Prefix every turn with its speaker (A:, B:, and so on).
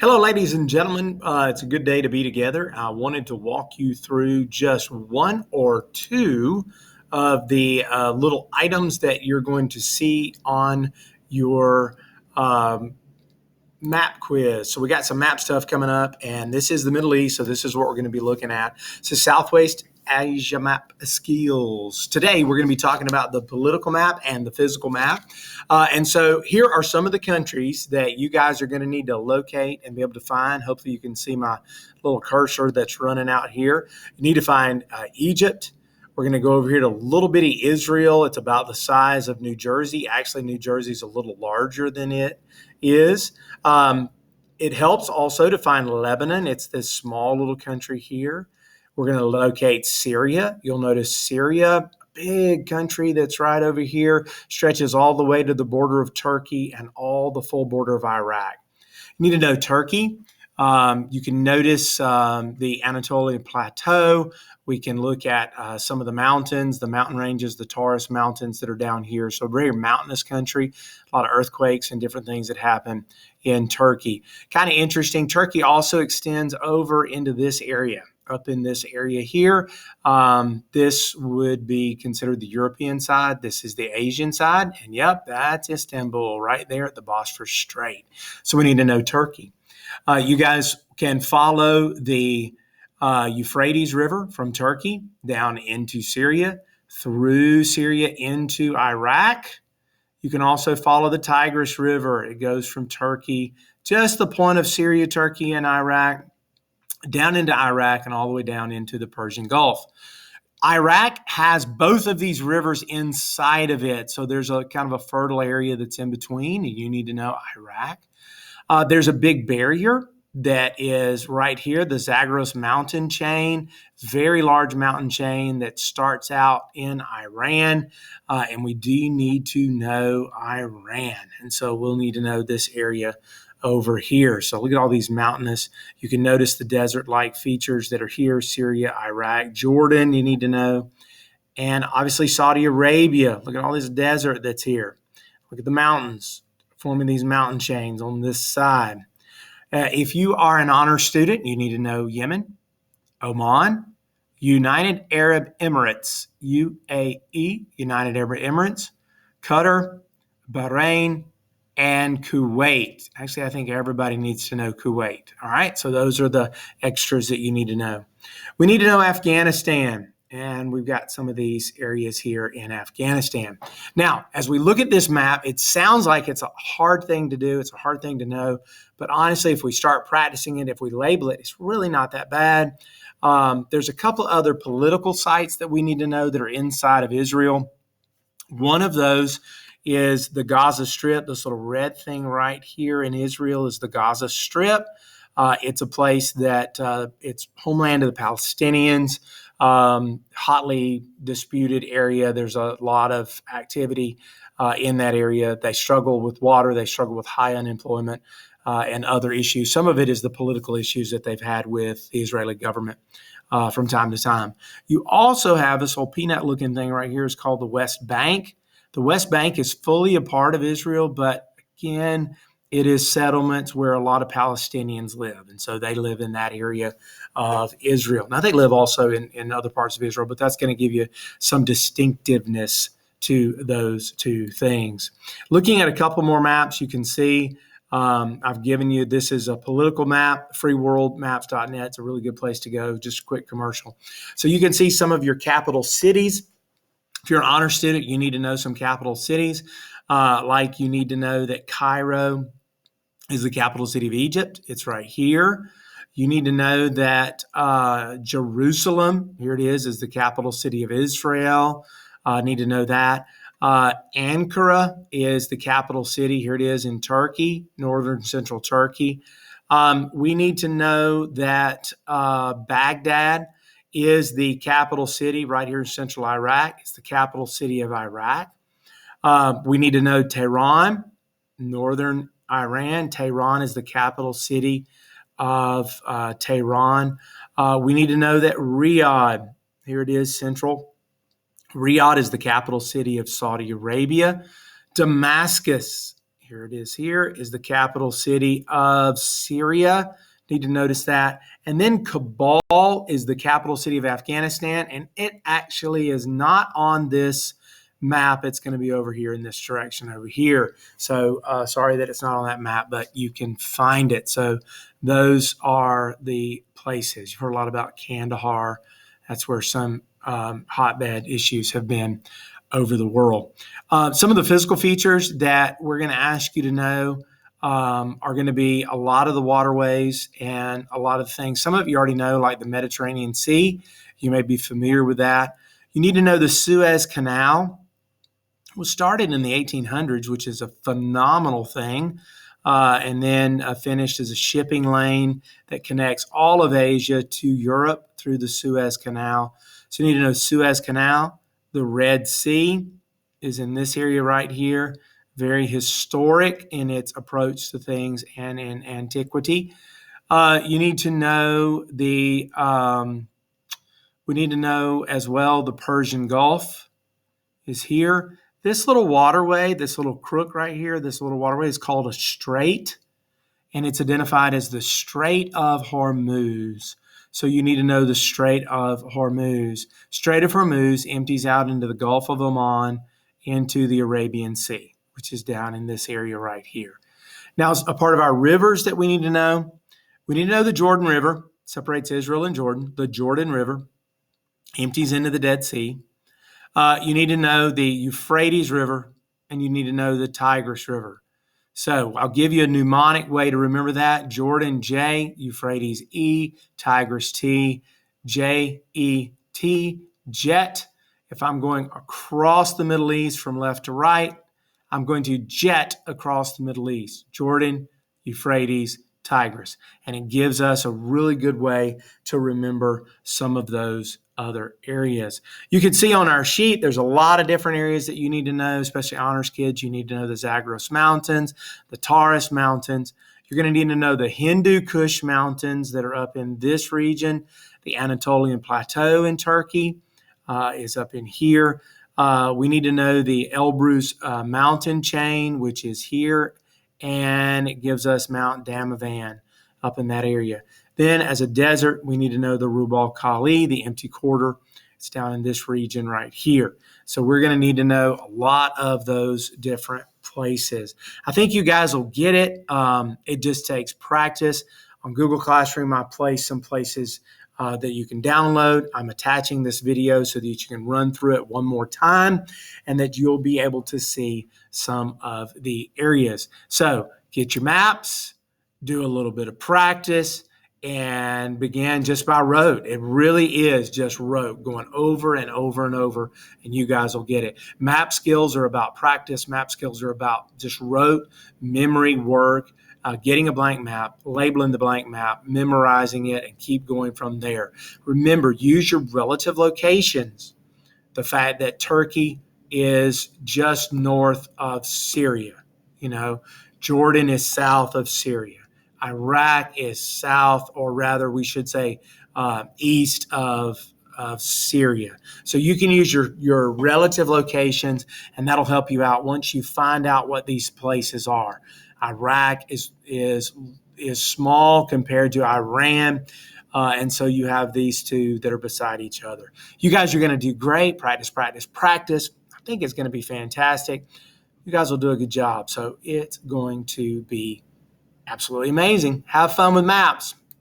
A: Hello, ladies and gentlemen. It's a good day to be together. I wanted to walk you through just one or two of the little items that you're going to see on your um, map quiz. So we got some map stuff coming up, and this is the Middle East, so this is what we're going to be looking at. So Southwest Asia map skills. Today we're going to be talking about the political map and the physical map. And so here are some of the countries that you guys are going to need to locate and be able to find. Hopefully you can see my little cursor that's running out here. You need to find Egypt. We're going to go over here to little bitty Israel. It's about the size of New Jersey. Actually, New Jersey is a little larger than it is. It helps also to find Lebanon. It's this small little country here. We're going to locate Syria. You'll notice Syria, a big country that's right over here, stretches all the way to the border of Turkey and all the full border of Iraq. You need to know Turkey. You can notice the Anatolian Plateau. We can look at some of the mountains, the mountain ranges, the Taurus Mountains that are down here. So very mountainous country, a lot of earthquakes and different things that happen in Turkey. Kind of interesting. Turkey also extends over into this area. Up in this area here, this would be considered the European side. This is the Asian side. And yep, that's Istanbul right there at the Bosphorus Strait. So we need to know Turkey. You guys can follow the Euphrates River from Turkey down into Syria, through Syria into Iraq. You can also follow the Tigris River. It goes from Turkey, just the point of Syria, Turkey, and Iraq, down into Iraq and all the way down into the Persian Gulf. Iraq has both of these rivers inside of it. So there's a kind of a fertile area that's in between, and you need to know Iraq. There's a big barrier that is right here, the Zagros mountain chain, very large mountain chain that starts out in Iran. And we do need to know Iran. And so we'll need to know this area over here. So look at all these mountainous. You can notice the desert-like features that are here, Syria, Iraq, Jordan, you need to know. And obviously Saudi Arabia. Look at all this desert that's here. Look at the mountains forming these mountain chains on this side. If you are an honor student, you need to know Yemen, Oman, United Arab Emirates, UAE, United Arab Emirates, Qatar, Bahrain, and Kuwait. Actually, I think everybody needs to know Kuwait. All right, so those are the extras that you need to know. We need to know Afghanistan, and we've got some of these areas here in Afghanistan. Now, as we look at this map, it sounds like it's a hard thing to do. It's a hard thing to know, but honestly, if we start practicing it, if we label it, it's really not that bad. There's a couple other political sites that we need to know that are inside of Israel. One of those is the Gaza Strip. This little red thing right here in Israel is the Gaza Strip. It's a place that it's homeland of the Palestinians, hotly disputed area. There's a lot of activity in that area. They struggle with water. They struggle with high unemployment and other issues. Some of it is the political issues that they've had with the Israeli government from time to time. You also have this little peanut-looking thing right here is called the West Bank. The West Bank is fully a part of Israel, but again, it is settlements where a lot of Palestinians live. And so they live in that area of Israel. Now, they live also in other parts of Israel, but that's going to give you some distinctiveness to those two things. Looking at a couple more maps, you can see I've given you, this is a political map, freeworldmaps.net. It's a really good place to go. Just a quick commercial. So you can see some of your capital cities. If you're an honor student, you need to know some capital cities. Like you need to know that Cairo is the capital city of Egypt. It's right here. You need to know that Jerusalem, here it is the capital city of Israel. Need to know that. Ankara is the capital city. Here it is in Turkey, northern central Turkey. We need to know that Baghdad is the capital city right here in central Iraq. It's the capital city of Iraq. We need to know Tehran, northern Iran. Tehran is the capital city of Tehran. We need to know that Riyadh, here it is, central. Riyadh is the capital city of Saudi Arabia. Damascus, here it is here, is the capital city of Syria. Need to notice that. And then Kabul is the capital city of Afghanistan, and it actually is not on this map. It's going to be over here in this direction over here. So sorry that it's not on that map, but you can find it. So those are the places. You've heard a lot about Kandahar. That's where some hotbed issues have been over the world. Some of the physical features that we're going to ask you to know are going to be a lot of the waterways and a lot of things. Some of you already know, like the Mediterranean Sea. You may be familiar with that. You need to know the Suez Canal was started in the 1800s, which is a phenomenal thing, and then finished as a shipping lane that connects all of Asia to Europe through the Suez Canal. So you need to know Suez Canal. The Red Sea is in this area right here. Very historic in its approach to things and in antiquity. You need to know we need to know as well the Persian Gulf is here. This little waterway, this little crook right here, this little waterway is called a strait, and it's identified as the Strait of Hormuz. So you need to know the Strait of Hormuz. Strait of Hormuz empties out into the Gulf of Oman, into the Arabian Sea, which is down in this area right here. Now, a part of our rivers that we need to know the Jordan River, separates Israel and Jordan. The Jordan River empties into the Dead Sea. You need to know the Euphrates River, and you need to know the Tigris River. So I'll give you a mnemonic way to remember that. Jordan, J, Euphrates, E, Tigris, T, J, E, T, jet. If I'm going across the Middle East from left to right, I'm going to jet across the Middle East. Jordan, Euphrates, Tigris. And it gives us a really good way to remember some of those other areas. You can see on our sheet, there's a lot of different areas that you need to know, especially honors kids. You need to know the Zagros Mountains, the Taurus Mountains. You're going to need to know the Hindu Kush Mountains that are up in this region. The Anatolian Plateau in Turkey is up in here. We need to know the Elbrus mountain chain, which is here, and it gives us Mount Damavand up in that area. Then as a desert, we need to know the Rubal Khali, the empty quarter. It's down in this region right here. So we're going to need to know a lot of those different places. I think you guys will get it. It just takes practice. On Google Classroom, I place some places that you can download. I'm attaching this video so that you can run through it one more time and that you'll be able to see some of the areas. So get your maps, do a little bit of practice, and begin just by rote. It really is just rote, going over and over and over, and you guys will get it. Map skills are about practice. Map skills are about just rote, memory work, getting a blank map, labeling the blank map, memorizing it, and keep going from there. Remember, use your relative locations. The fact that Turkey is just north of Syria, Jordan is south of Syria. Iraq is south, or rather we should say east of Syria. So you can use your relative locations, and that'll help you out once you find out what these places are. Iraq is small compared to Iran, and so you have these two that are beside each other. You guys are going to do great. Practice, practice, practice. I think it's going to be fantastic. You guys will do a good job. So it's going to be absolutely amazing. Have fun with maps.